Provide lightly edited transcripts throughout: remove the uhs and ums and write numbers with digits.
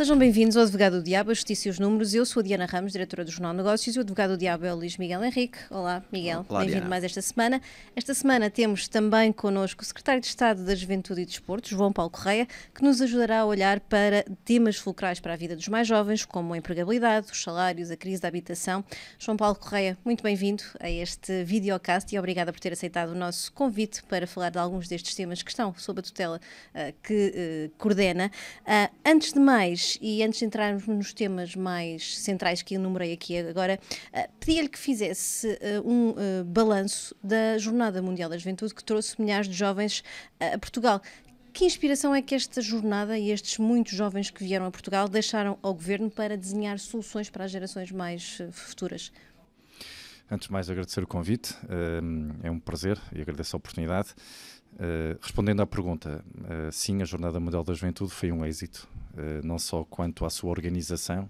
Sejam bem-vindos ao Advogado do Diabo, a Justiça e os Números. Eu sou a Diana Ramos, diretora do Jornal Negócios, e o Advogado do Diabo é o Luís Miguel Henrique. Olá, Miguel. Bem-vindo mais esta semana. Esta semana temos também connosco o Secretário de Estado da Juventude e Desporto, João Paulo Correia, que nos ajudará a olhar para temas fulcrais para a vida dos mais jovens, como a empregabilidade, os salários, a crise da habitação. João Paulo Correia, muito bem-vindo a este videocast e obrigada por ter aceitado o nosso convite para falar de alguns destes temas que estão sob a tutela que coordena. Antes de mais, e antes de entrarmos nos temas mais centrais que enumerei aqui agora, pedia-lhe que fizesse um balanço da Jornada Mundial da Juventude que trouxe milhares de jovens a Portugal. Que inspiração é que esta jornada e estes muitos jovens que vieram a Portugal deixaram ao Governo para desenhar soluções para as gerações mais futuras? Antes de mais, agradecer o convite, é um prazer e agradeço a oportunidade. Respondendo à pergunta, sim, a Jornada Mundial da Juventude foi um êxito, não só quanto à sua organização,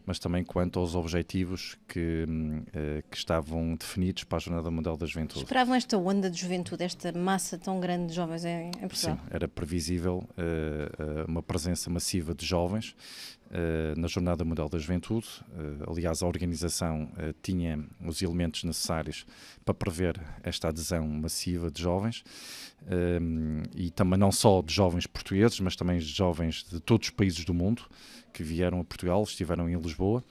mas também quanto aos objetivos que estavam definidos para a Jornada Mundial da Juventude. Esperavam esta onda de juventude, esta massa tão grande de jovens em Portugal? Sim, era previsível uma presença massiva de jovens na Jornada Mundial da Juventude. Aliás, a organização tinha os elementos necessários para prever esta adesão massiva de jovens, e também não só de jovens portugueses, mas também de jovens de todos os países do mundo que vieram a Portugal, estiveram em Lisboa.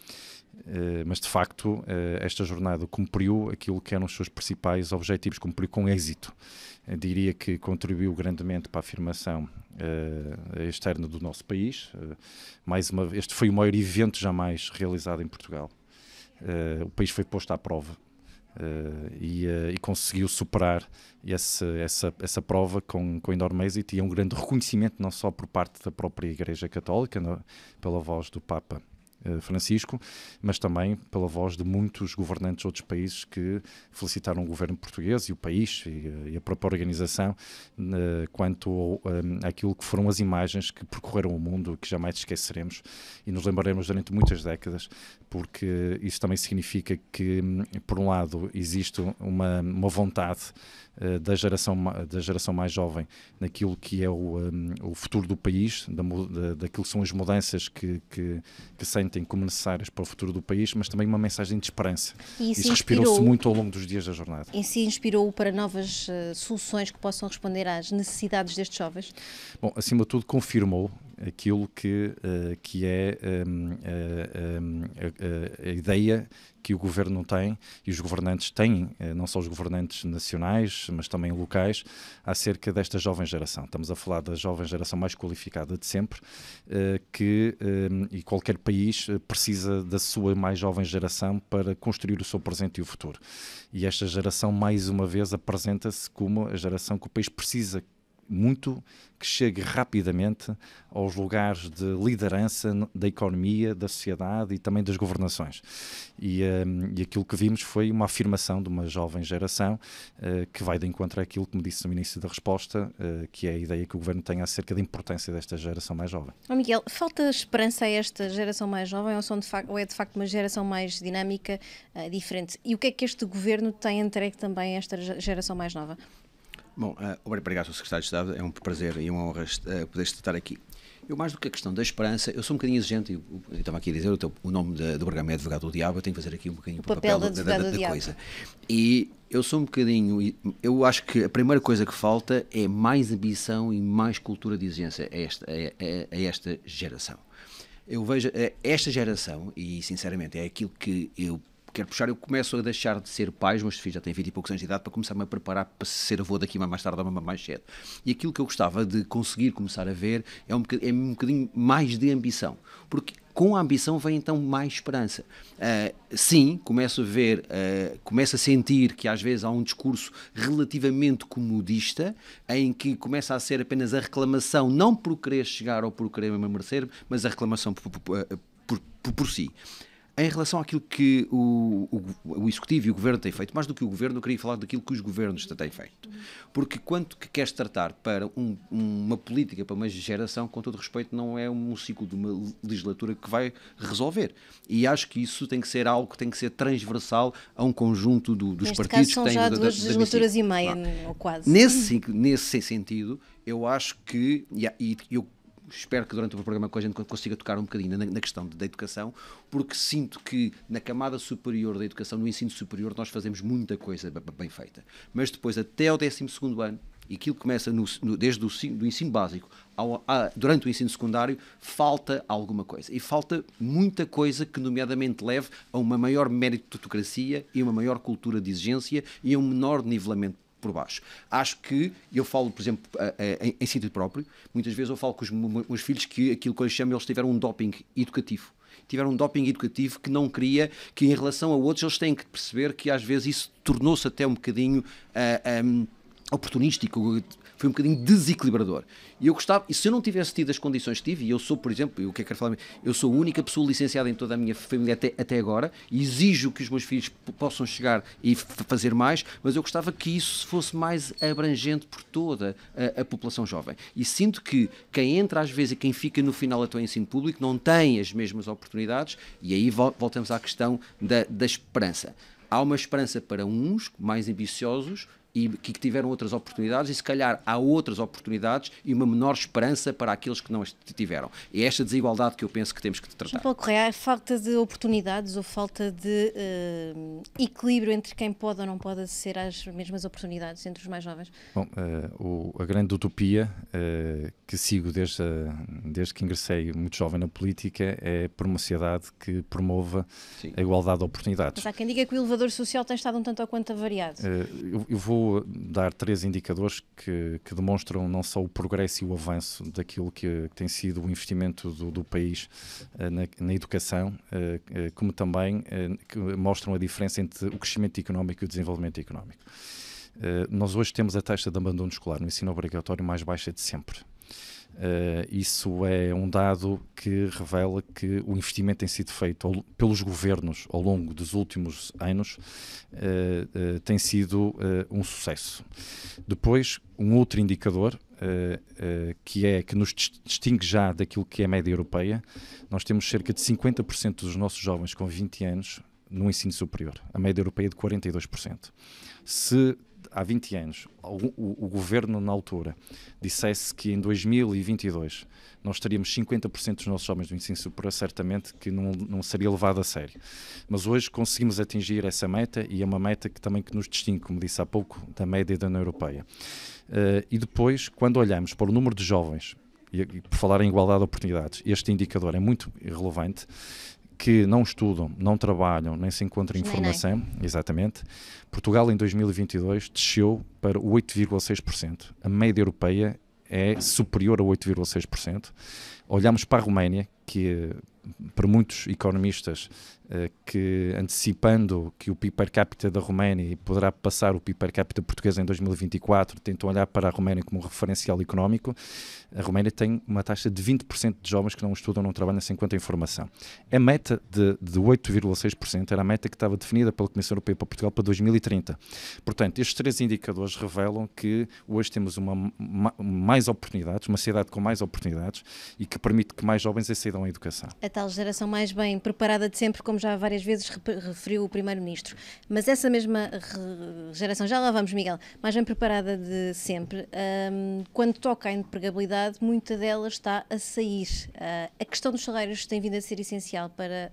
Mas de facto esta jornada cumpriu aquilo que eram os seus principais objetivos, cumpriu com êxito. Eu diria que contribuiu grandemente para a afirmação externa do nosso país. Este foi o maior evento jamais realizado em Portugal. O país foi posto à prova e conseguiu superar essa prova com enorme êxito, e é um grande reconhecimento não só por parte da própria Igreja Católica, pela voz do Papa Francisco, mas também pela voz de muitos governantes de outros países que felicitaram o governo português e o país e a própria organização quanto àquilo que foram as imagens que percorreram o mundo, que jamais esqueceremos e nos lembraremos durante muitas décadas, porque isso também significa que, por um lado, existe uma vontade da geração mais jovem naquilo que é o futuro do país, daquilo que são as mudanças que sentem como necessárias para o futuro do país, mas também uma mensagem de esperança. Isso respirou-se muito ao longo dos dias da jornada. E se inspirou para novas soluções que possam responder às necessidades destes jovens? Bom, acima de tudo, confirmou aquilo que é a ideia que o Governo tem e os governantes têm, não só os governantes nacionais, mas também locais, acerca desta jovem geração. Estamos a falar da jovem geração mais qualificada de sempre, e qualquer país precisa da sua mais jovem geração para construir o seu presente e o futuro. E esta geração, mais uma vez, apresenta-se como a geração que o país precisa muito, que chegue rapidamente aos lugares de liderança da economia, da sociedade e também das governações. E aquilo que vimos foi uma afirmação de uma jovem geração que vai de encontro àquilo que me disse no início da resposta, que é a ideia que o Governo tem acerca da importância desta geração mais jovem. Miguel, falta esperança a esta geração mais jovem ou é de facto uma geração mais dinâmica, diferente? E o que é que este Governo tem entregue também a esta geração mais nova? Bom, obrigado, Sr. Secretário de Estado, é um prazer e uma honra poder estar aqui. Eu, mais do que a questão da esperança, eu sou um bocadinho exigente, eu estava aqui a dizer, o nome do programa é Advogado do Diabo, eu tenho que fazer aqui um bocadinho o papel da coisa. E eu sou um bocadinho, eu acho que a primeira coisa que falta é mais ambição e mais cultura de exigência a esta geração. Eu vejo esta geração, e sinceramente é aquilo que eu quero puxar, eu começo a deixar de ser pai, os meus filhos já têm 20 e poucos anos de idade, para começar-me a preparar para ser avô daqui mais tarde ou mais cedo. E aquilo que eu gostava de conseguir começar a ver é um bocadinho mais de ambição, porque com a ambição vem então mais esperança. Sim, começo a sentir que às vezes há um discurso relativamente comodista, em que começa a ser apenas a reclamação, não por querer chegar ou por querer merecer, mas a reclamação por si. Em relação àquilo que o Executivo e o Governo têm feito, mais do que o Governo, eu queria falar daquilo que os governos têm feito. Porque quanto que queres tratar para uma política, para uma geração, com todo respeito, não é um ciclo de uma legislatura que vai resolver. E acho que isso tem que ser algo que tem que ser transversal a um conjunto dos partidos que têm... Neste caso são já duas legislaturas e meia, ou quase. Nesse sentido, eu acho que... espero que durante o programa a gente consiga tocar um bocadinho na questão da educação, porque sinto que na camada superior da educação, no ensino superior, nós fazemos muita coisa bem feita. Mas depois, até ao 12º ano, e aquilo começa desde o ensino básico durante o ensino secundário, falta alguma coisa. E falta muita coisa que, nomeadamente, leve a uma maior meritocracia e uma maior cultura de exigência e a um menor nivelamento por baixo. Acho que, eu falo, por exemplo, em sítio próprio, muitas vezes eu falo com os meus filhos que aquilo que eu chamo, eles tiveram um doping educativo. Tiveram um doping educativo que não queria, que em relação a outros eles têm que perceber que às vezes isso tornou-se até um bocadinho oportunístico, foi um bocadinho desequilibrador. E eu gostava, e se eu não tivesse tido as condições que tive, e eu sou, por exemplo, o que é que quero falar, eu sou a única pessoa licenciada em toda a minha família até agora, e exijo que os meus filhos possam chegar e fazer mais, mas eu gostava que isso fosse mais abrangente por toda a população jovem. E sinto que quem entra às vezes e quem fica no final até o ensino público não tem as mesmas oportunidades, e aí voltamos à questão da esperança. Há uma esperança para uns mais ambiciosos e que tiveram outras oportunidades, e se calhar há outras oportunidades e uma menor esperança para aqueles que não as tiveram. É esta desigualdade que eu penso que temos que tratar. Paulo Correia, falta de oportunidades ou falta de equilíbrio entre quem pode ou não pode aceder às mesmas oportunidades entre os mais jovens? Bom, a grande utopia que sigo desde que ingressei muito jovem na política é por uma sociedade que promova a igualdade de oportunidades. Mas há quem diga que o elevador social tem estado um tanto ou quanto avariado. Eu vou dar 3 indicadores que demonstram não só o progresso e o avanço daquilo que tem sido o investimento do país na educação, como também que mostram a diferença entre o crescimento económico e o desenvolvimento económico. Nós hoje temos a taxa de abandono escolar no ensino obrigatório mais baixa de sempre. Isso é um dado que revela que o investimento tem sido feito pelos governos ao longo dos últimos anos tem sido um sucesso. Depois, um outro indicador que nos distingue já daquilo que é a média europeia, nós temos cerca de 50% dos nossos jovens com 20 anos no ensino superior. A média europeia é de 42%. Se há 20 anos o governo na altura dissesse que em 2022 nós teríamos 50% dos nossos jovens do ensino superior, certamente que não seria levado a sério. Mas hoje conseguimos atingir essa meta, e é uma meta que também nos distingue, como disse há pouco, da média da União Europeia. E depois, quando olhamos para o número de jovens, e por falar em igualdade de oportunidades, este indicador é muito relevante, que não estudam, não trabalham, nem se encontram informação, exatamente. Portugal em 2022 desceu para 8,6%. A média europeia é superior a 8,6%. Olhamos para a Roménia, que para muitos economistas que, antecipando que o PIB per capita da Roménia poderá passar o PIB per capita português em 2024, tentam olhar para a Roménia como um referencial económico. A Roménia tem uma taxa de 20% de jovens que não estudam, não trabalham, sem encontram informação. A meta de 8,6% era a meta que estava definida pela Comissão Europeia para Portugal para 2030. Portanto, estes 3 indicadores revelam que hoje temos mais oportunidades, uma sociedade com mais oportunidades e que permite que mais jovens acedam à educação. A tal geração mais bem preparada de sempre, como já várias vezes referiu o Primeiro-Ministro. Mas essa mesma geração, já lá vamos, Miguel, mais bem preparada de sempre, quando toca à empregabilidade, muita dela está a sair. A questão dos salários tem vindo a ser essencial para...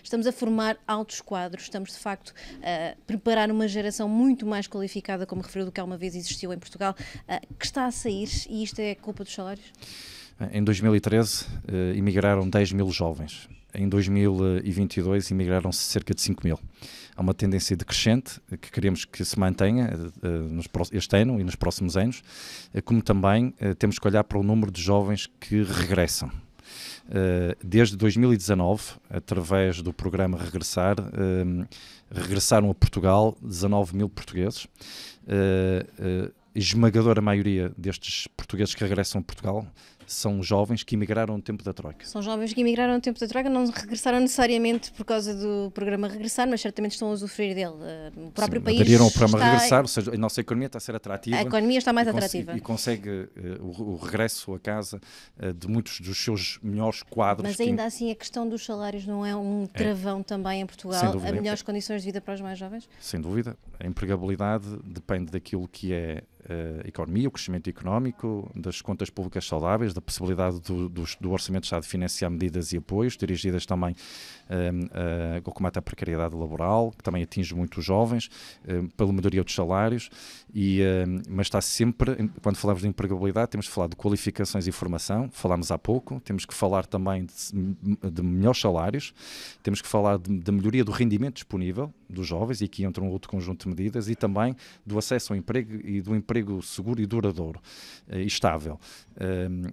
estamos a formar altos quadros, estamos de facto a preparar uma geração muito mais qualificada, como referiu, do que alguma vez existiu em Portugal, que está a sair, e isto é culpa dos salários? Em 2013, emigraram 10 mil jovens. Em 2022, emigraram-se cerca de 5 mil. Há uma tendência decrescente que queremos que se mantenha este ano e nos próximos anos, como também temos que olhar para o número de jovens que regressam. Desde 2019, através do programa Regressar, regressaram a Portugal 19 mil portugueses. Esmagadora maioria destes portugueses que regressam a Portugal são jovens que emigraram no tempo da Troika. São jovens que emigraram no tempo da Troika, não regressaram necessariamente por causa do programa Regressar, mas certamente estão a usufruir dele. O próprio país aderiram ao programa Regressar, ou seja, a nossa economia está a ser atrativa. A economia está mais atrativa. E consegue o regresso a casa de muitos dos seus melhores quadros. Mas ainda assim a questão dos salários não é um travão também em Portugal? A melhores condições de vida para os mais jovens? Sem dúvida. A empregabilidade depende daquilo que é a economia, o crescimento económico, das contas públicas saudáveis, desde a possibilidade do Orçamento de Estado financiar medidas e apoios, dirigidas também ao combate à precariedade laboral, que também atinge muito os jovens, pela melhoria dos salários, mas está sempre, quando falamos de empregabilidade, temos que falar de qualificações e formação, falámos há pouco, temos que falar também de melhores salários, temos que falar da melhoria do rendimento disponível dos jovens, e aqui entra um outro conjunto de medidas, e também do acesso ao emprego e do emprego seguro e duradouro e estável.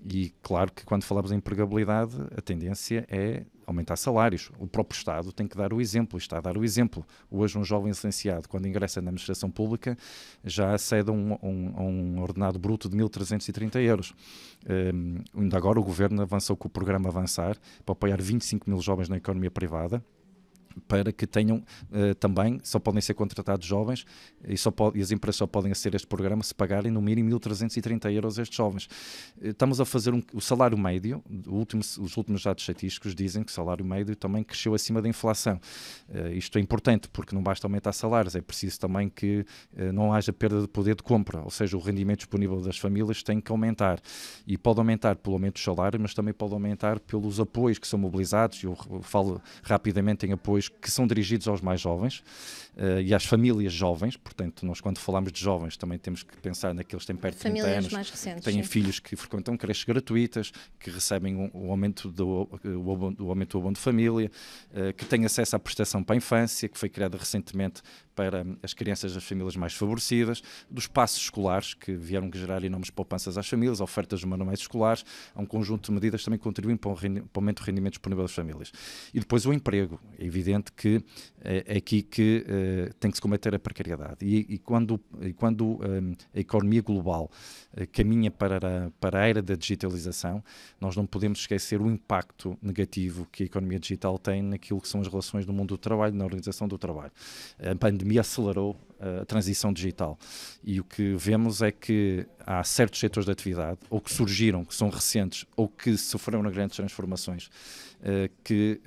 E claro que quando falamos em empregabilidade, a tendência é aumentar salários. O próprio Estado tem que dar o exemplo, está a dar o exemplo. Hoje um jovem licenciado, quando ingressa na administração pública, já acede a um ordenado bruto de 1.330 euros. Ainda agora o Governo avançou com o programa Avançar para apoiar 25 mil jovens na economia privada, para que tenham também, só podem ser contratados jovens e as empresas só podem aceder a este programa se pagarem no mínimo 1.330 euros a estes jovens. Estamos a fazer o salário médio, os últimos dados estatísticos dizem que o salário médio também cresceu acima da inflação. Isto é importante porque não basta aumentar salários, é preciso também que não haja perda de poder de compra, ou seja, o rendimento disponível das famílias tem que aumentar, e pode aumentar pelo aumento dos salários, mas também pode aumentar pelos apoios que são mobilizados. Eu falo rapidamente em apoios que são dirigidos aos mais jovens e às famílias jovens. Portanto, nós quando falamos de jovens também temos que pensar naqueles que têm perto de 30 anos, mais recentes, têm sim. filhos que frequentam creches gratuitas, que recebem o aumento do abono de família, que têm acesso à prestação para a infância, que foi criada recentemente para as crianças das famílias mais favorecidas, dos passos escolares, que vieram gerar enormes poupanças às famílias, ofertas de manuais escolares. Há um conjunto de medidas que também contribuem para o aumento do rendimento disponível das famílias. E depois o emprego. É evidente que é aqui que tem que se combater a precariedade. E quando a economia global caminha para a era da digitalização, nós não podemos esquecer o impacto negativo que a economia digital tem naquilo que são as relações no mundo do trabalho, na organização do trabalho. A pandemia acelerou a transição digital, e o que vemos é que há certos setores de atividade, ou que surgiram, que são recentes, ou que sofreram grandes transformações, que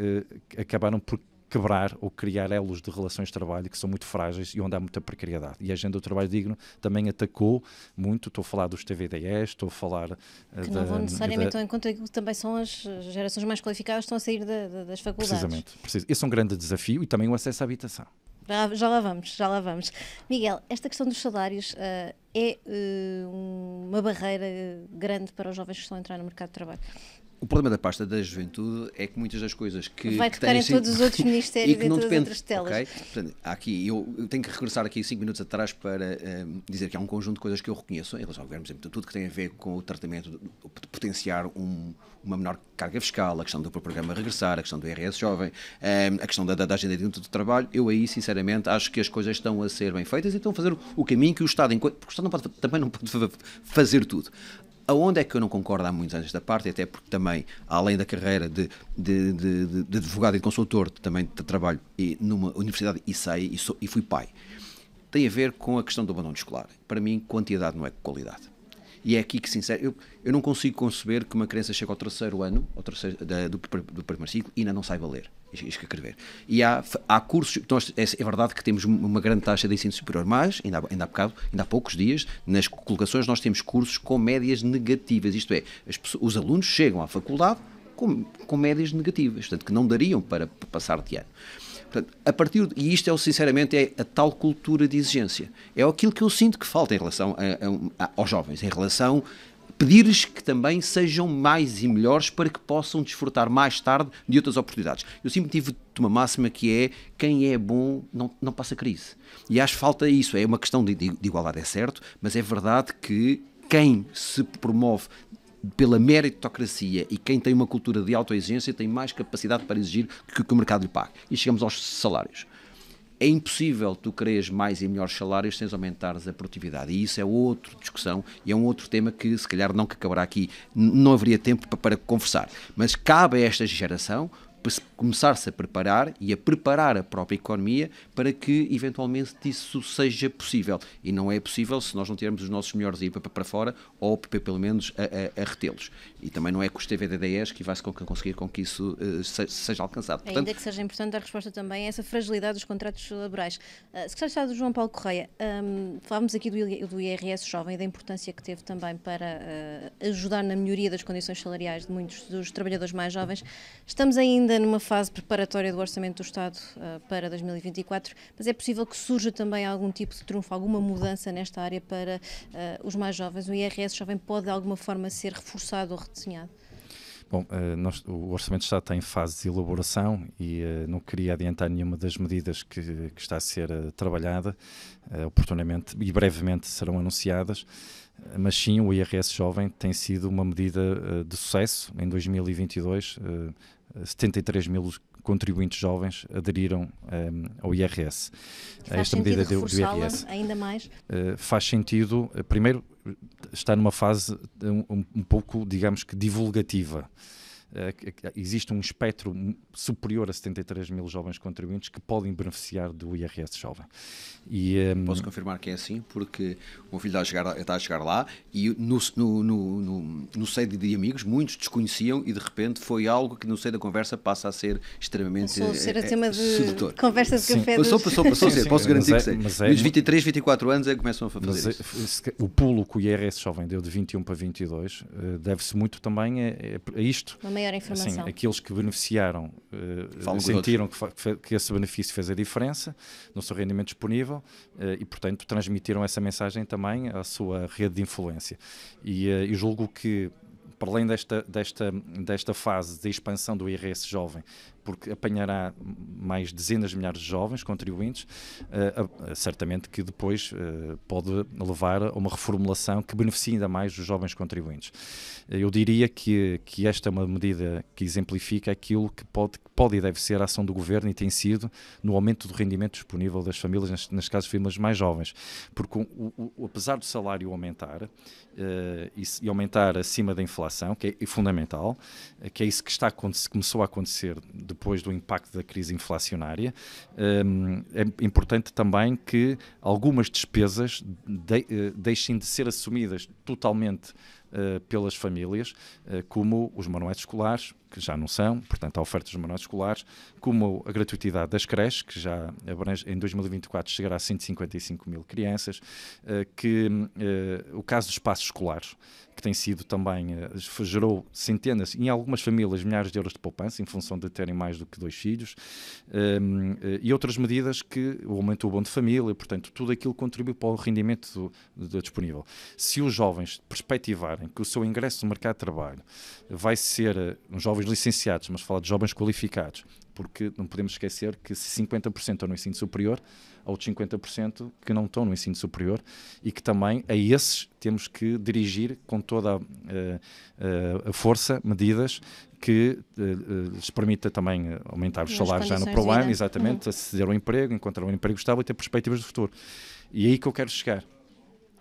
acabaram por quebrar ou criar elos de relações de trabalho que são muito frágeis e onde há muita precariedade. E a agenda do trabalho digno também atacou muito. Estou a falar dos TVDEs, estou a falar que não vão necessariamente ao encontro daquilo que também são as gerações mais qualificadas que estão a sair das faculdades. Precisamente. Esse é um grande desafio, e também o acesso à habitação. Já lá vamos. Miguel, esta questão dos salários é uma barreira grande para os jovens que estão a entrar no mercado de trabalho? O problema da pasta da juventude é que muitas das coisas que vai tocar em todos os outros ministérios e em todas as outras telas. Okay? Portanto, eu tenho que regressar aqui 5 minutos atrás para dizer que há um conjunto de coisas que eu reconheço em relação ao governo, por exemplo, tudo que tem a ver com o tratamento de potenciar uma menor carga fiscal, a questão do programa Regressar, a questão do IRS jovem, a questão da agenda de do trabalho. Eu aí, sinceramente, acho que as coisas estão a ser bem feitas e estão a fazer o caminho que o Estado, porque o Estado também não pode fazer tudo. Aonde é que eu não concordo há muitos anos desta parte, até porque também, além da carreira de advogado e de consultor, também trabalho numa universidade e fui pai, tem a ver com a questão do abandono escolar. Para mim, quantidade não é qualidade. E é aqui que, sincero, eu não consigo conceber que uma criança chegue ao terceiro ano do primeiro ciclo e ainda não saiba ler e escrever. E há cursos, é verdade que temos uma grande taxa de ensino superior, mas ainda há poucos dias, nas colocações, nós temos cursos com médias negativas, isto é, os alunos chegam à faculdade com médias negativas, portanto, que não dariam para passar de ano. Portanto, e isto sinceramente é a tal cultura de exigência. É aquilo que eu sinto que falta em relação aos jovens, em relação a pedir-lhes que também sejam mais e melhores para que possam desfrutar mais tarde de outras oportunidades. Eu sempre tive uma máxima que é: quem é bom não passa crise. E acho que falta isso. É uma questão de igualdade, é certo, mas é verdade que quem se promove pela meritocracia e quem tem uma cultura de autoexigência tem mais capacidade para exigir que o mercado lhe pague. E chegamos aos salários. É impossível tu quereres mais e melhores salários sem aumentares a produtividade. E isso é outra discussão e é um outro tema que, se calhar, não que acabará aqui, não haveria tempo para conversar. Mas cabe a esta geração começar-se a preparar e a preparar a própria economia para que eventualmente isso seja possível. E não é possível se nós não tivermos os nossos melhores a ir para fora ou pelo menos a retê-los. E também não é com os TVDDEs que vai-se conseguir com que isso seja alcançado. Portanto, ainda que seja importante a resposta também a essa fragilidade dos contratos laborais. Secretário de Estado João Paulo Correia, falámos aqui do IRS jovem e da importância que teve também para ajudar na melhoria das condições salariais de muitos dos trabalhadores mais jovens. Estamos ainda numa fase preparatória do Orçamento do Estado para 2024, mas é possível que surja também algum tipo de trunfo, alguma mudança nesta área para os mais jovens? O IRS jovem pode de alguma forma ser reforçado ou redesenhado? Bom, o Orçamento de Estado está em fase de elaboração e não queria adiantar nenhuma das medidas que está a ser trabalhada, oportunamente e brevemente serão anunciadas, mas sim, o IRS jovem tem sido uma medida de sucesso. Em 2022, 73 mil contribuintes jovens aderiram ao IRS. A esta medida do IRS. Ainda mais? Faz sentido, primeiro, está numa fase um pouco, digamos que, divulgativa. Existe um espectro superior a 73 mil jovens contribuintes que podem beneficiar do IRS jovem. Posso confirmar que é assim, porque o meu filho está a chegar lá e no seio de amigos muitos desconheciam e de repente foi algo que no seio da conversa passa a ser extremamente tema de sedutor. Conversa de café. Passou a ser, posso garantir que sim. Nos 23, 24 anos começam a fazer isso. O pulo que o IRS jovem deu de 21 para 22 deve-se muito também a isto. Uma maior informação. Assim, aqueles que beneficiaram sentiram que esse benefício fez a diferença no seu rendimento disponível e, portanto, transmitiram essa mensagem também à sua rede de influência. E julgo que, para além desta fase de expansão do IRS jovem, porque apanhará mais dezenas de milhares de jovens contribuintes, certamente que depois pode levar a uma reformulação que beneficie ainda mais os jovens contribuintes. Eu diria que esta é uma medida que exemplifica aquilo que pode e deve ser a ação do Governo e tem sido no aumento do rendimento disponível das famílias, nas casas de famílias mais jovens, porque apesar do salário aumentar e aumentar acima da inflação, que é fundamental, que é isso que começou a acontecer depois do impacto da crise inflacionária, é importante também que algumas despesas deixem de ser assumidas totalmente pelas famílias, como os manuais escolares, que já não são, portanto, a oferta dos manuais escolares, como a gratuitidade das creches, que já abrange, em 2024 chegará a 155 mil crianças, o caso dos espaços escolares, que tem sido também, gerou centenas, em algumas famílias, milhares de euros de poupança, em função de terem mais do que 2 filhos, e outras medidas que o aumento do abono de família, portanto, tudo aquilo contribui para o rendimento disponível. Se os jovens perspectivarem que o seu ingresso no mercado de trabalho vai ser jovens licenciados, mas falar de jovens qualificados, porque não podemos esquecer que 50% estão no ensino superior, outros 50% que não estão no ensino superior, e que também a esses temos que dirigir com toda a força medidas que lhes permita também aumentar os salários já no próximo ano, exatamente, aceder ao emprego, encontrar um emprego estável e ter perspectivas de futuro. E é aí que eu quero chegar.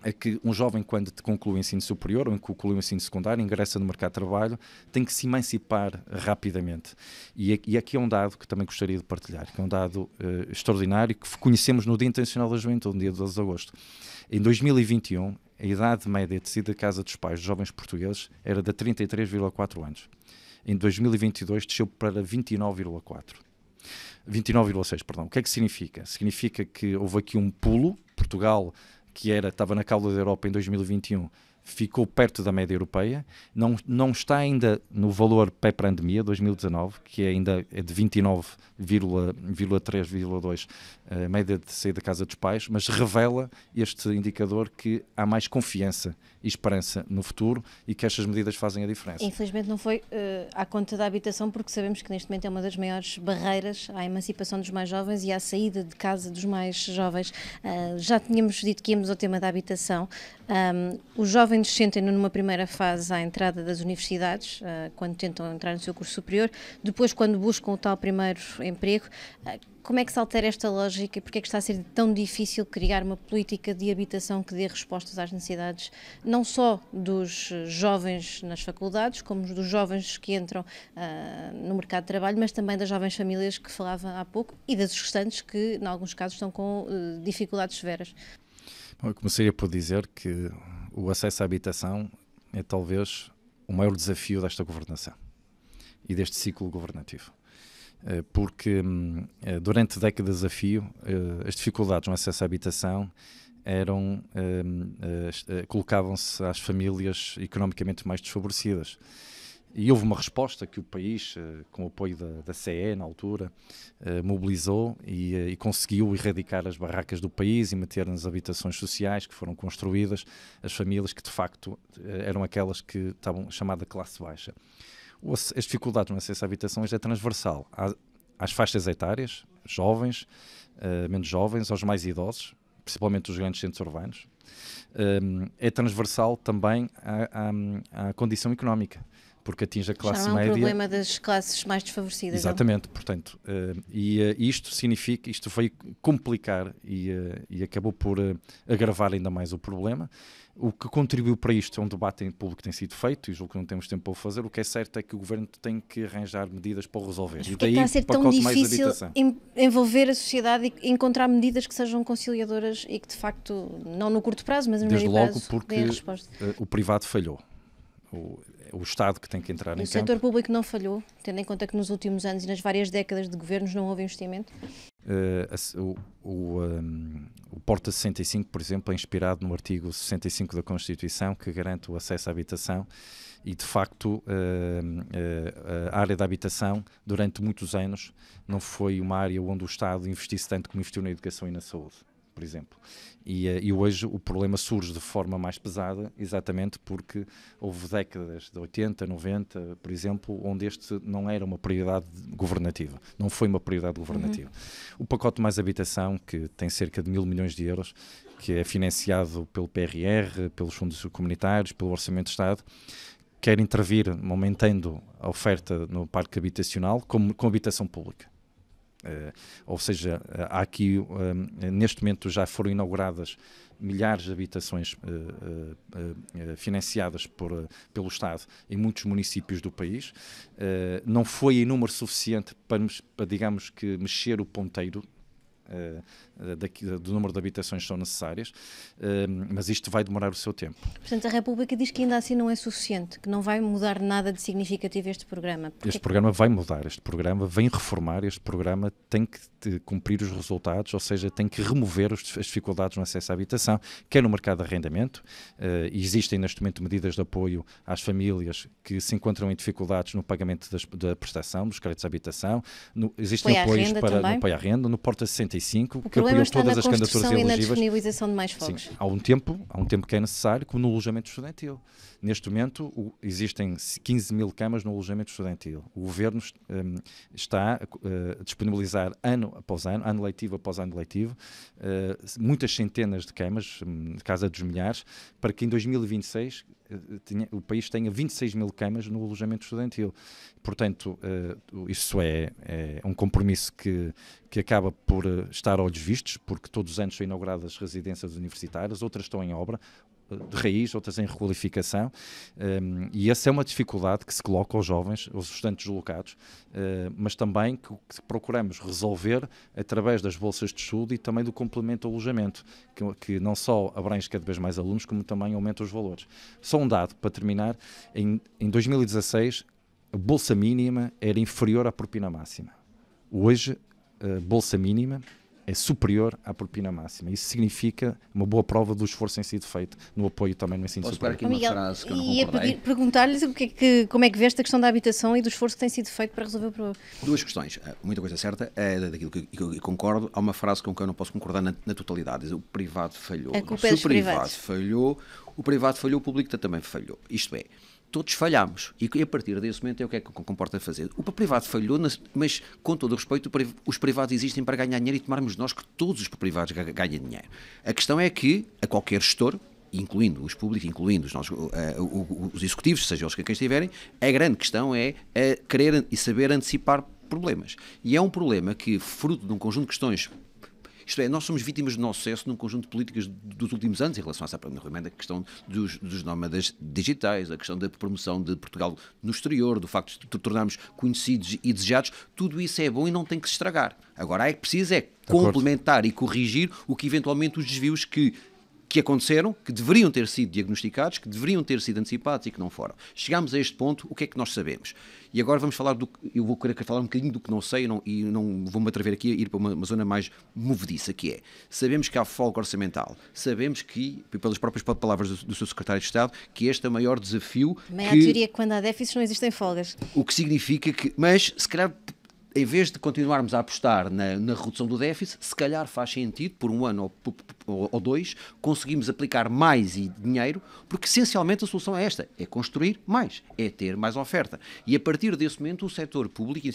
É que um jovem, quando conclui o ensino superior ou conclui o ensino secundário, ingressa no mercado de trabalho, tem que se emancipar rapidamente. E aqui é um dado que também gostaria de partilhar, que é um dado extraordinário, que conhecemos no Dia Internacional da Juventude, no dia 12 de agosto. Em 2021, a idade média de saída da casa dos pais dos jovens portugueses era de 33,4 anos. Em 2022 desceu para 29,6, perdão. O que é que significa? Significa que houve aqui um pulo. Portugal, que estava na cauda da Europa em 2021, ficou perto da média europeia, não está ainda no valor pré-pandemia, 2019, que ainda é de 29,3,2, a média de saída da casa dos pais, mas revela este indicador que há mais confiança e esperança no futuro e que estas medidas fazem a diferença. Infelizmente não foi à conta da habitação, porque sabemos que neste momento é uma das maiores barreiras à emancipação dos mais jovens e à saída de casa dos mais jovens. Já tínhamos dito que íamos ao tema da habitação. Os jovens sentem numa primeira fase à entrada das universidades, quando tentam entrar no seu curso superior, depois quando buscam o tal primeiro emprego. Como é que se altera esta lógica e porque é que está a ser tão difícil criar uma política de habitação que dê respostas às necessidades, não só dos jovens nas faculdades, como dos jovens que entram no mercado de trabalho, mas também das jovens famílias que falava há pouco e das restantes que, em alguns casos, estão com dificuldades severas? Bom, eu começaria por dizer que o acesso à habitação é talvez o maior desafio desta governação e deste ciclo governativo. Porque durante décadas de desafio, as dificuldades no acesso à habitação colocavam-se às famílias economicamente mais desfavorecidas. E houve uma resposta que o país, com o apoio da CE na altura, mobilizou e conseguiu erradicar as barracas do país e meter nas habitações sociais que foram construídas as famílias que de facto eram aquelas que estavam chamadas classe baixa. As dificuldades no acesso à habitação é transversal às faixas etárias, jovens, menos jovens, aos mais idosos, principalmente os grandes centros urbanos. É transversal também à condição económica, porque atinge a classe média. Já não é um problema das classes mais desfavorecidas. Exatamente, portanto, isto foi complicar e acabou por agravar ainda mais o problema. O que contribuiu para isto é um debate público que tem sido feito, e julgo que não temos tempo para o fazer. O que é certo é que o Governo tem que arranjar medidas para o resolver. Mas porque está a ser tão difícil envolver a sociedade e encontrar medidas que sejam conciliadoras e que, de facto, não no curto prazo, mas no médio prazo, deem a resposta? Desde logo porque o privado falhou. O Estado que tem que entrar em campo. O setor público não falhou, tendo em conta que nos últimos anos e nas várias décadas de governos não houve investimento? O Porta 65, por exemplo, é inspirado no artigo 65 da Constituição, que garante o acesso à habitação, e de facto a área da habitação durante muitos anos não foi uma área onde o Estado investisse tanto como investiu na educação e na saúde, por exemplo. E hoje o problema surge de forma mais pesada, exatamente porque houve décadas de 80, 90, por exemplo, onde este não era uma prioridade governativa, não foi uma prioridade governativa. O pacote Mais Habitação, que tem cerca de 1.000 milhões de euros, que é financiado pelo PRR, pelos fundos comunitários, pelo Orçamento de Estado, quer intervir aumentando a oferta no parque habitacional com habitação pública. Ou seja, há aqui, neste momento já foram inauguradas milhares de habitações financiadas pelo Estado em muitos municípios do país. Não foi em número suficiente para digamos que, mexer o ponteiro do número de habitações que são necessárias, mas isto vai demorar o seu tempo. Portanto, a República diz que ainda assim não é suficiente, que não vai mudar nada de significativo este programa. Este programa vai mudar, este programa vem reformar, este programa tem que cumprir os resultados, ou seja, tem que remover as dificuldades no acesso à habitação, quer no mercado de arrendamento. Existem neste momento medidas de apoio às famílias que se encontram em dificuldades no pagamento da prestação, dos créditos de habitação, existem apoios no apoio à renda, no Porta 65, que apoiam todas as candidaturas elegíveis. E na disponibilização de mais fogos. Sim, há um tempo que é necessário, como no alojamento estudantil. Neste momento existem 15 mil camas no alojamento estudantil. O Governo está a disponibilizar ano após ano, ano letivo após ano letivo, muitas centenas de camas, casa dos milhares, para que em 2026 o país tenha 26 mil camas no alojamento estudantil. Portanto, isso é um compromisso que acaba por estar a olhos vistos, porque todos os anos são inauguradas residências universitárias, outras estão em obra de raiz, outras em requalificação, e essa é uma dificuldade que se coloca aos jovens, aos estudantes deslocados, mas também que procuramos resolver através das bolsas de estudo e também do complemento ao alojamento, que não só abrange cada vez mais alunos, como também aumenta os valores. Só um dado, para terminar, em 2016 a bolsa mínima era inferior à propina máxima. Hoje a bolsa mínima é superior à propina máxima. Isso significa uma boa prova do esforço em sido feito no apoio também no ensino superior. Posso aqui uma frase que eu não concordei? Perguntar-lhes como é que vê esta questão da habitação e do esforço que tem sido feito para resolver o problema. Duas questões. Muita coisa certa é daquilo que eu concordo. Há uma frase com que eu não posso concordar na totalidade. O privado falhou. A culpa é dos privados. O privado falhou, o público também falhou. Isto é, todos falhamos, e a partir desse momento é o que é que comporta fazer. O privado falhou, mas com todo o respeito, os privados existem para ganhar dinheiro e tomarmos nós que todos os privados ganhem dinheiro. A questão é que a qualquer gestor, incluindo os públicos, incluindo os executivos, seja eles quem estiverem, a grande questão é querer e saber antecipar problemas. E é um problema que, fruto de um conjunto de questões. Isto é, nós somos vítimas do nosso sucesso num conjunto de políticas dos últimos anos em relação a essa primeira a questão dos nómadas digitais, a questão da promoção de Portugal no exterior, do facto de tornarmos conhecidos e desejados. Tudo isso é bom e não tem que se estragar. Agora é preciso complementar e corrigir o que eventualmente os desvios que aconteceram, que deveriam ter sido diagnosticados, que deveriam ter sido antecipados e que não foram. Chegámos a este ponto, o que é que nós sabemos? E agora vamos falar eu vou querer falar um bocadinho do que não sei e não vou-me atrever aqui a ir para uma zona mais movediça, que é, sabemos que há folga orçamental, sabemos que, pelas próprias palavras do seu secretário de Estado, que este é o maior desafio. Também há a teoria que quando há déficit não existem folgas. O que significa que, mas se calhar, em vez de continuarmos a apostar na redução do déficit, se calhar faz sentido, por um ano ou dois, conseguimos aplicar mais dinheiro, porque essencialmente a solução é esta, é construir mais, é ter mais oferta. E a partir desse momento o setor público,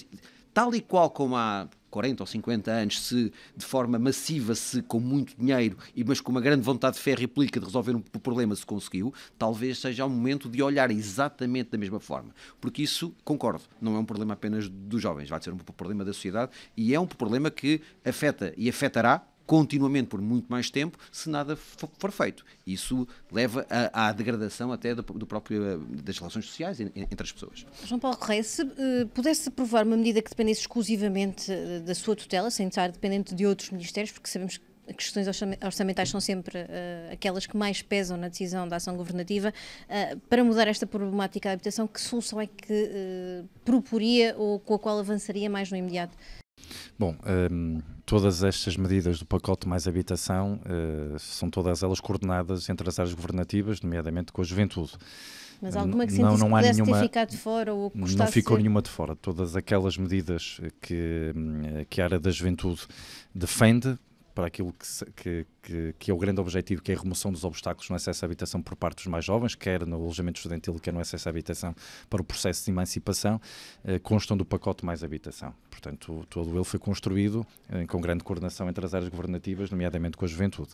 tal e qual como há 40 ou 50 anos, de forma massiva, com muito dinheiro, mas com uma grande vontade de ferro e plica de resolver um problema, se conseguiu, talvez seja o momento de olhar exatamente da mesma forma. Porque isso, concordo, não é um problema apenas dos jovens, vai ser um problema da sociedade e é um problema que afeta e afetará continuamente por muito mais tempo, se nada for feito. Isso leva à degradação até das relações sociais entre as pessoas. João Paulo Correia, se pudesse aprovar uma medida que dependesse exclusivamente da sua tutela, sem estar dependente de outros ministérios, porque sabemos que questões orçamentais são sempre aquelas que mais pesam na decisão da ação governativa, para mudar esta problemática da habitação, que solução é que proporia ou com a qual avançaria mais no imediato? Bom, todas estas medidas do pacote mais habitação são todas elas coordenadas entre as áreas governativas, nomeadamente com a juventude. Mas alguma que sentisse que pudesse ter ficado de fora ou que gostasse não ficou de ser... nenhuma de fora. Todas aquelas medidas que a área da juventude defende para aquilo que é o grande objetivo, que é a remoção dos obstáculos no acesso à habitação por parte dos mais jovens, quer no alojamento estudantil, quer no acesso à habitação para o processo de emancipação, constam do pacote mais habitação. Portanto, todo ele foi construído com grande coordenação entre as áreas governativas, nomeadamente com a juventude.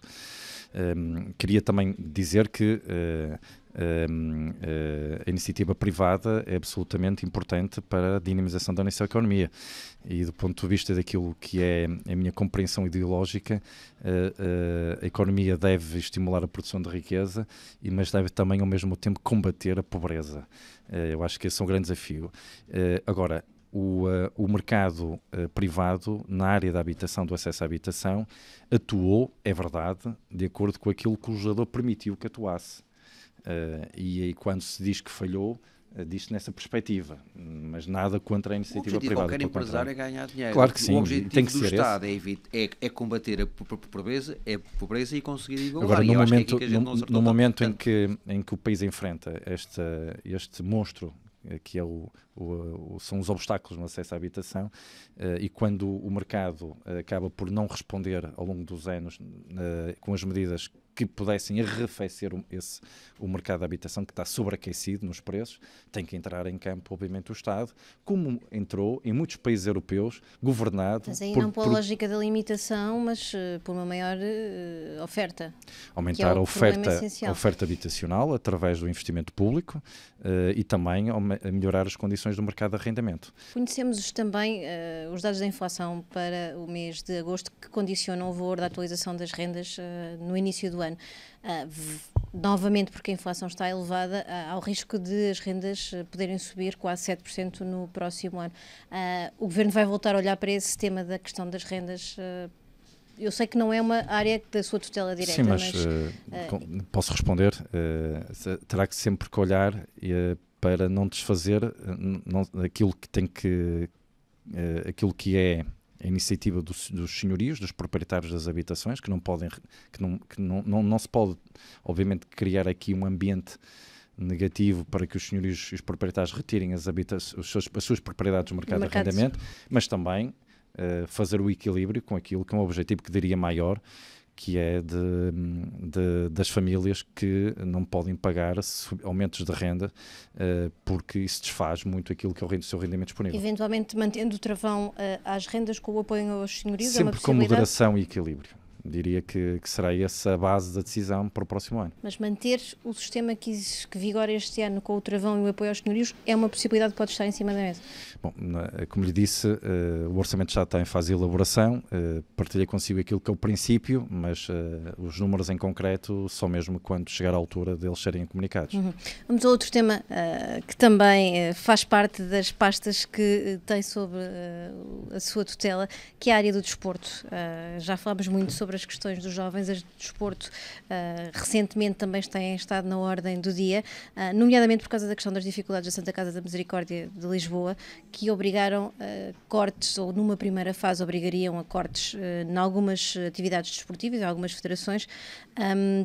Queria também dizer que a iniciativa privada é absolutamente importante para a dinamização da nossa economia e do ponto de vista daquilo que é a minha compreensão ideológica, a economia deve estimular a produção de riqueza, mas deve também ao mesmo tempo combater a pobreza. Eu acho que esse é um grande desafio. Agora, o mercado privado na área da habitação, do acesso à habitação, atuou, é verdade, de acordo com aquilo que o legislador permitiu que atuasse. E aí, quando se diz que falhou, diz-se nessa perspectiva, mas nada contra a iniciativa privada. O objetivo de qualquer empresário é ganhar dinheiro. Claro que sim, o objetivo tem que do ser Estado é combater a pobreza e conseguir igualar. Agora, no momento em que o país enfrenta este monstro, que é são os obstáculos no acesso à habitação, e quando o mercado acaba por não responder ao longo dos anos com as medidas que pudessem arrefecer o mercado de habitação, que está sobreaquecido nos preços, tem que entrar em campo, obviamente, o Estado, como entrou em muitos países europeus, governado... Mas aí não pela lógica da limitação, mas por uma maior oferta. Aumentar a oferta habitacional através do investimento público e também a melhorar as condições do mercado de arrendamento. Conhecemos também os dados da inflação para o mês de agosto, que condicionam o valor da atualização das rendas no início do ano. Novamente, porque a inflação está elevada, há o risco de as rendas poderem subir quase 7% no próximo ano. O Governo vai voltar a olhar para esse tema da questão das rendas. Eu sei que não é uma área da sua tutela direta. Sim, mas posso responder. Terá que sempre que olhar para não desfazer aquilo que é a iniciativa dos senhorios, dos proprietários das habitações, que não se pode, obviamente, criar aqui um ambiente negativo para que os senhorios e os proprietários retirem as suas propriedades do mercado de arrendamento, mas também fazer o equilíbrio com aquilo que é um objetivo que diria maior, que é das famílias que não podem pagar aumentos de renda, porque isso desfaz muito aquilo que é o seu rendimento disponível. Eventualmente mantendo o travão às rendas com o apoio aos senhorios? Sempre com moderação e equilíbrio. Diria que será essa a base da decisão para o próximo ano. Mas manter o sistema que vigora este ano com o travão e o apoio aos senhorios é uma possibilidade que pode estar em cima da mesa? Bom, como lhe disse, o Orçamento já está em fase de elaboração, partilhei consigo aquilo que é o princípio, mas os números em concreto só mesmo quando chegar à altura deles serem comunicados. Vamos a outro tema que também faz parte das pastas que tem sobre a sua tutela, que é a área do desporto. Já falámos muito sobre as questões dos jovens, as do desporto recentemente também têm estado na ordem do dia, nomeadamente por causa da questão das dificuldades da Santa Casa da Misericórdia de Lisboa, que obrigaram cortes, ou numa primeira fase obrigariam a cortes em algumas atividades desportivas, em algumas federações.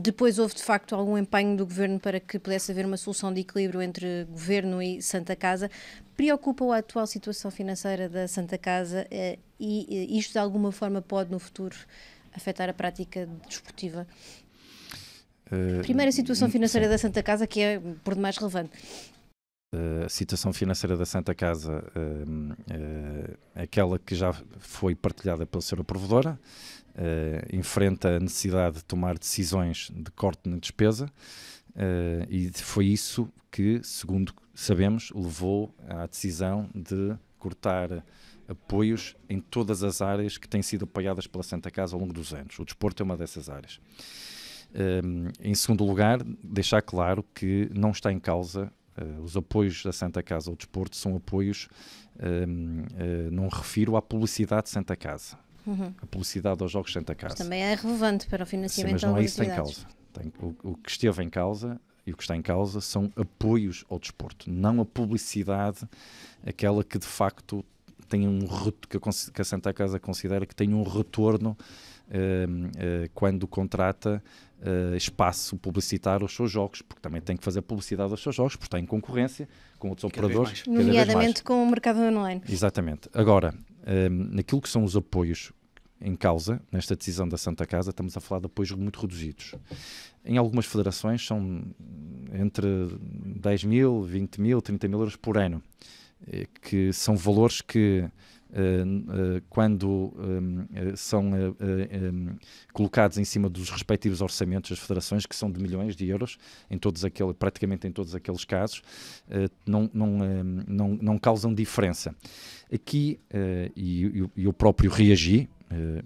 Depois houve de facto algum empenho do Governo para que pudesse haver uma solução de equilíbrio entre Governo e Santa Casa. Preocupa a atual situação financeira da Santa Casa e isto de alguma forma pode no futuro afetar a prática desportiva? Primeiro, a situação financeira da Santa Casa, que é por demais relevante. A situação financeira da Santa Casa é aquela que já foi partilhada pela senhora provedora, enfrenta a necessidade de tomar decisões de corte na despesa, e foi isso que, segundo sabemos, levou à decisão de cortar apoios em todas as áreas que têm sido apoiadas pela Santa Casa ao longo dos anos. O desporto é uma dessas áreas. Em segundo lugar, deixar claro que não está em causa os apoios da Santa Casa ao desporto, são apoios, não refiro à publicidade de Santa Casa, a publicidade aos Jogos de Santa Casa. Mas também é relevante para o financiamento. Sim, mas não é isso que está em causa. O que esteve em causa e o que está em causa são apoios ao desporto, não a publicidade, aquela que de facto tem que a Santa Casa considera que tem um retorno quando contrata espaço publicitário aos seus jogos, porque também tem que fazer publicidade aos seus jogos, porque está em concorrência com outros operadores. Nomeadamente com o mercado online. Exatamente. Agora, naquilo que são os apoios em causa, nesta decisão da Santa Casa, estamos a falar de apoios muito reduzidos. Em algumas federações são entre 10 mil, 20 mil, 30 mil euros por ano, que são valores que quando são colocados em cima dos respectivos orçamentos das federações, que são de milhões de euros, praticamente em todos aqueles casos, não causam diferença. Aqui, e eu próprio reagi,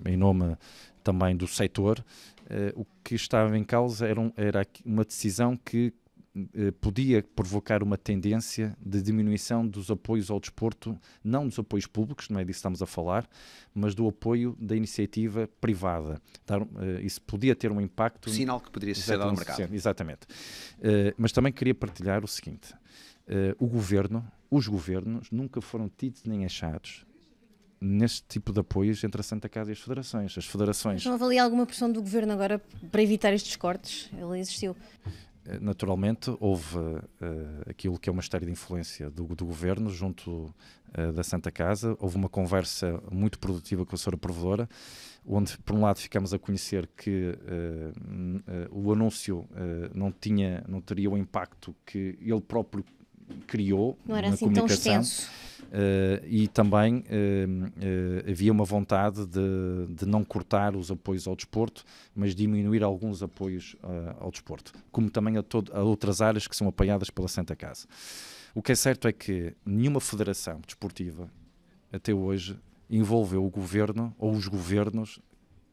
em nome também do setor, o que estava em causa era uma decisão que podia provocar uma tendência de diminuição dos apoios ao desporto, não dos apoios públicos, não é disso que estamos a falar, mas do apoio da iniciativa privada. Isso podia ter um impacto... Sinal que poderia ser dado ao mercado. Exatamente. Mas também queria partilhar o seguinte, os governos nunca foram tidos nem achados neste tipo de apoios entre a Santa Casa e as federações. As federações... Não avalia alguma pressão do Governo agora para evitar estes cortes? Ele existiu. Naturalmente, houve aquilo que é uma história de influência do Governo junto da Santa Casa. Houve uma conversa muito produtiva com a senhora provedora, onde, por um lado, ficamos a conhecer que o anúncio não teria o impacto que ele próprio criou não era na assim comunicação. Tão extenso. E também havia uma vontade de não cortar os apoios ao desporto, mas diminuir alguns apoios ao desporto, como também a outras áreas que são apoiadas pela Santa Casa. O que é certo é que nenhuma federação desportiva até hoje envolveu o Governo ou os governos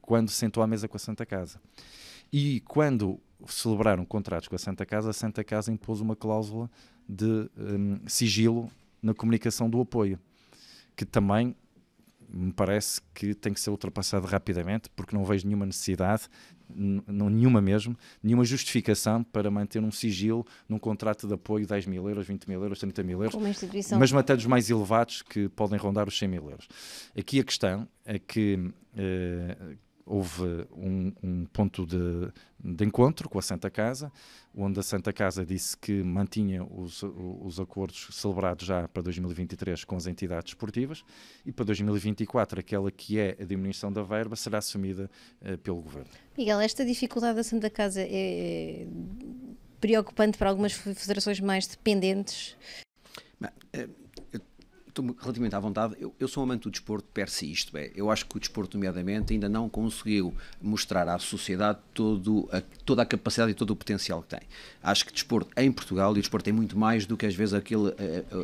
quando sentou à mesa com a Santa Casa. E quando celebraram contratos com a Santa Casa impôs uma cláusula de sigilo na comunicação do apoio, que também me parece que tem que ser ultrapassado rapidamente, porque não vejo nenhuma necessidade, nenhuma justificação para manter um sigilo num contrato de apoio de 10 mil euros, 20 mil euros, 30 mil euros, mas até dos mais elevados que podem rondar os 100 mil euros. Aqui a questão é que houve um ponto de encontro com a Santa Casa, onde a Santa Casa disse que mantinha os acordos celebrados já para 2023 com as entidades esportivas e para 2024 aquela que é a diminuição da verba será assumida pelo Governo. Miguel, esta dificuldade da Santa Casa é preocupante para algumas federações mais dependentes? estou relativamente à vontade. Eu sou um amante do desporto per si, isto é, eu acho que o desporto, nomeadamente, ainda não conseguiu mostrar à sociedade toda a capacidade e todo o potencial que tem. Acho que desporto em Portugal, e o desporto tem muito mais do que às vezes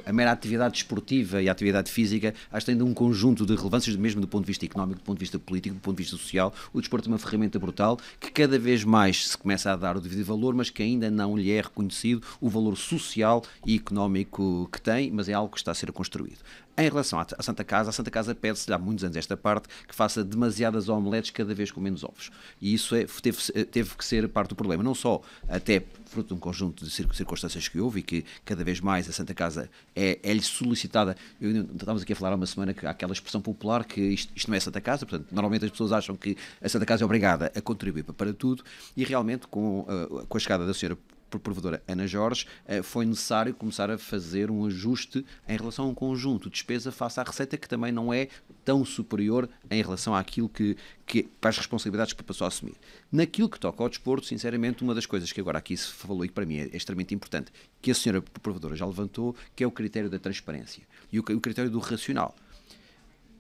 a mera atividade desportiva e a atividade física, acho que tem um conjunto de relevâncias, mesmo do ponto de vista económico, do ponto de vista político, do ponto de vista social. O desporto é uma ferramenta brutal que cada vez mais se começa a dar o devido valor, mas que ainda não lhe é reconhecido o valor social e económico que tem, mas é algo que está a ser construído. Em relação à Santa Casa, a Santa Casa pede-se há muitos anos esta parte que faça demasiadas omeletes cada vez com menos ovos. E isso teve que ser parte do problema. Não só até fruto de um conjunto de circunstâncias que houve e que cada vez mais a Santa Casa é-lhe solicitada. Estávamos aqui a falar há uma semana que há aquela expressão popular que isto não é Santa Casa, portanto, normalmente as pessoas acham que a Santa Casa é obrigada a contribuir para tudo e realmente com a chegada da senhora provedora Ana Jorge, foi necessário começar a fazer um ajuste em relação a um conjunto de despesa face à receita que também não é tão superior em relação àquilo que para as responsabilidades que passou a assumir. Naquilo que toca ao desporto, sinceramente, uma das coisas que agora aqui se falou e que para mim é extremamente importante, que a senhora provedora já levantou, que é o critério da transparência e o critério do racional.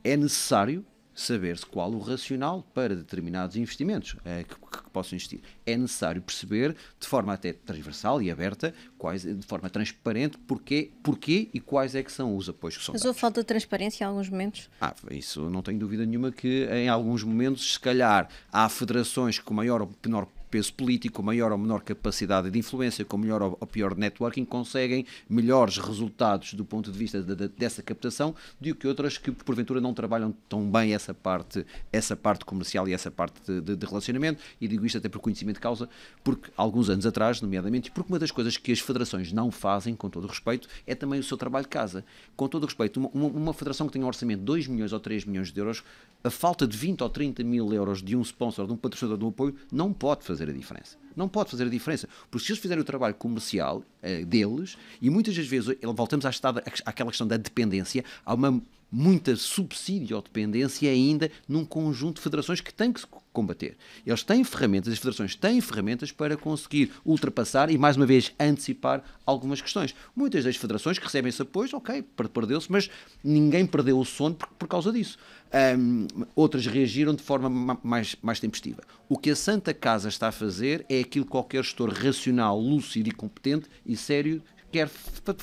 É necessário saber-se qual o racional para determinados investimentos que possam existir. É necessário perceber, de forma até transversal e aberta, de forma transparente, porquê e quais é que são os apoios que são dados. Mas houve falta de transparência em alguns momentos? Isso não tenho dúvida nenhuma que em alguns momentos, se calhar, há federações com maior ou menor peso político, com maior ou menor capacidade de influência, com melhor ou pior networking, conseguem melhores resultados do ponto de vista dessa captação do que outras que porventura não trabalham tão bem essa parte comercial e essa parte de relacionamento, e digo isto até por conhecimento de causa, porque alguns anos atrás, nomeadamente, porque uma das coisas que as federações não fazem, com todo o respeito, é também o seu trabalho de casa. Com todo o respeito, uma federação que tem um orçamento de 2 milhões ou 3 milhões de euros, a falta de 20 ou 30 mil euros de um sponsor, de um patrocinador, de um apoio, não pode fazer a diferença. Não pode fazer a diferença, porque se eles fizerem o trabalho comercial deles, e muitas das vezes voltamos àquela questão da dependência, há muita subsídio ou dependência ainda num conjunto de federações que têm que se combater. Eles têm ferramentas, as federações têm ferramentas para conseguir ultrapassar e, mais uma vez, antecipar algumas questões. Muitas das federações que recebem esse apoio, ok, perdeu-se, mas ninguém perdeu o sono por causa disso. Outras reagiram de forma mais tempestiva. O que a Santa Casa está a fazer é aquilo que qualquer gestor racional, lúcido e competente e sério quer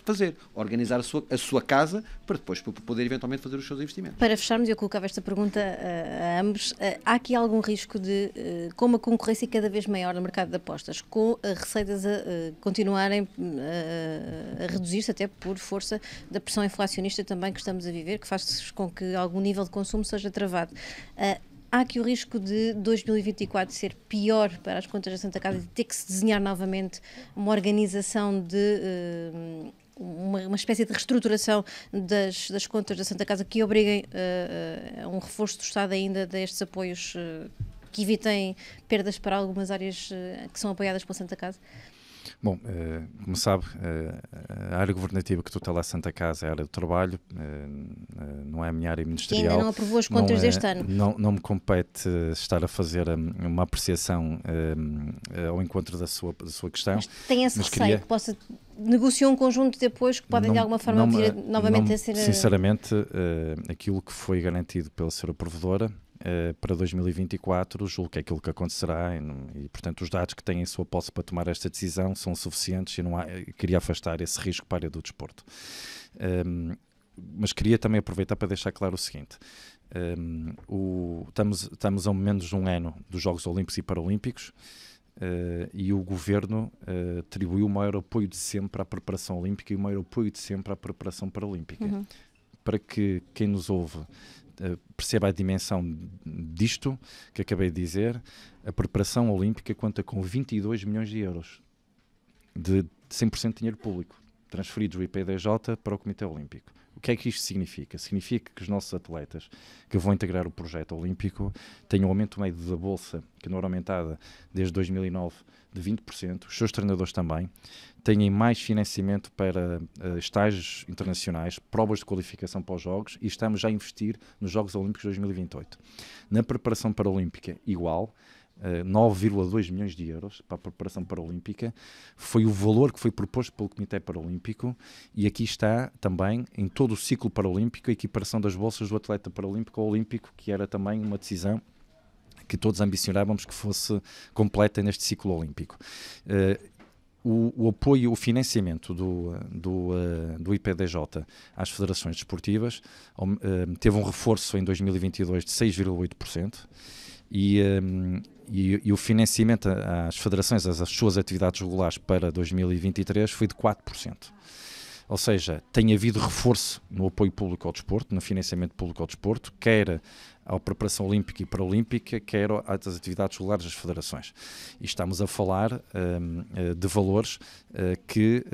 fazer, organizar a sua casa para depois poder eventualmente fazer os seus investimentos. Para fecharmos, eu colocava esta pergunta a ambos. Há aqui algum risco de, com a concorrência cada vez maior no mercado de apostas, com receitas a continuarem a reduzir-se até por força da pressão inflacionista também que estamos a viver, que faz com que algum nível de consumo seja travado? Há aqui o risco de 2024 ser pior para as contas da Santa Casa e de ter que se desenhar novamente uma organização de uma espécie de reestruturação das contas da Santa Casa que obriguem a um reforço do Estado ainda destes apoios que evitem perdas para algumas áreas que são apoiadas pela Santa Casa? Bom, como sabe, a área governativa que tutela a Santa Casa é a área do trabalho, não é a minha área ministerial. Que ainda não aprovou as contas deste ano. Não me compete estar a fazer uma apreciação ao encontro da sua questão. Mas tem esse receio que possa negociar um conjunto de apoios que podem de alguma forma vir novamente a ser... Sinceramente, aquilo que foi garantido pela senhora provedora para 2024, julgo que é aquilo que acontecerá e, portanto, os dados que têm em sua posse para tomar esta decisão são suficientes e queria afastar esse risco para a área do desporto. Mas queria também aproveitar para deixar claro o seguinte. Estamos a menos de um ano dos Jogos Olímpicos e Paralímpicos e o Governo atribuiu o maior apoio de sempre à preparação olímpica e o maior apoio de sempre à preparação paralímpica. Uhum. Para que quem nos ouve perceba a dimensão disto que acabei de dizer, a preparação olímpica conta com 22 milhões de euros de 100% de dinheiro público transferidos do IPDJ para o Comitê Olímpico. O que é que isto significa? Significa que os nossos atletas que vão integrar o projeto olímpico têm um aumento médio da bolsa, que não era aumentada desde 2009, de 20%, os seus treinadores também, têm mais financiamento para estágios internacionais, provas de qualificação para os Jogos, e estamos já a investir nos Jogos Olímpicos de 2028. Na preparação paralímpica, igual, 9,2 milhões de euros para a preparação paralímpica. Foi o valor que foi proposto pelo Comitê Paralímpico, e aqui está também, em todo o ciclo paralímpico, a equiparação das bolsas do atleta paralímpico ao olímpico, que era também uma decisão que todos ambicionávamos que fosse completa neste ciclo olímpico. O apoio, o financiamento do IPDJ às federações desportivas teve um reforço em 2022 de 6,8%, e o financiamento às federações, às suas atividades regulares para 2023 foi de 4%. Ou seja, tem havido reforço no apoio público ao desporto, no financiamento público ao desporto, quer à preparação olímpica e paralímpica, quer às atividades regulares das federações. E estamos a falar de valores que,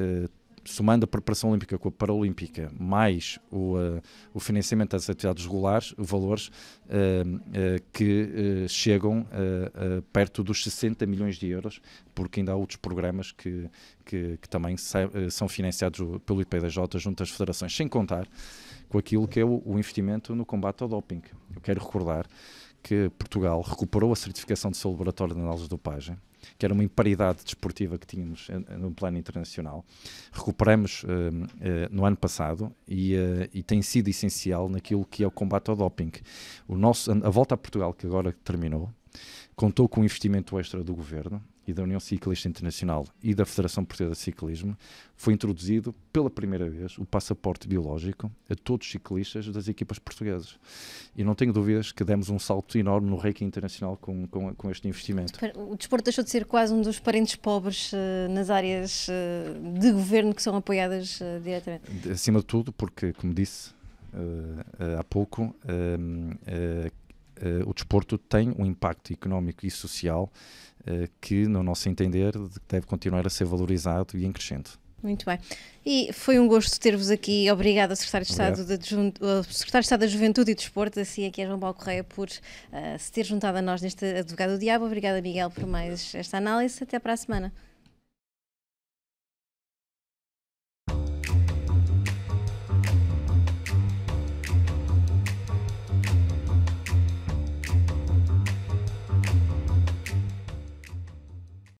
somando a preparação olímpica com a paralímpica, mais o financiamento das atividades regulares, valores que chegam perto dos 60 milhões de euros, porque ainda há outros programas que também são financiados pelo IPDJ junto às federações, sem contar com aquilo que é o investimento no combate ao doping. Eu quero recordar que Portugal recuperou a certificação de seu laboratório de análise de dopagem, que era uma imparidade desportiva que tínhamos no plano internacional. Recuperamos no ano passado e tem sido essencial naquilo que é o combate ao doping. A volta a Portugal, que agora terminou, contou com um investimento extra do Governo e da União Ciclista Internacional e da Federação Portuguesa de Ciclismo. Foi introduzido pela primeira vez o passaporte biológico a todos os ciclistas das equipas portuguesas. E não tenho dúvidas que demos um salto enorme no ranking internacional com este investimento. O desporto deixou de ser quase um dos parentes pobres nas áreas de governo que são apoiadas diretamente? Acima de tudo, porque, como disse há pouco, o desporto tem um impacto económico e social que, no nosso entender, deve continuar a ser valorizado e em crescente. Muito bem. E foi um gosto ter-vos aqui. Obrigada, Secretário de Estado da Juventude e Desporto, assim aqui é João Paulo Correia, por se ter juntado a nós neste Advogado do Diabo. Obrigada, Miguel, por mais esta análise. Até para a semana.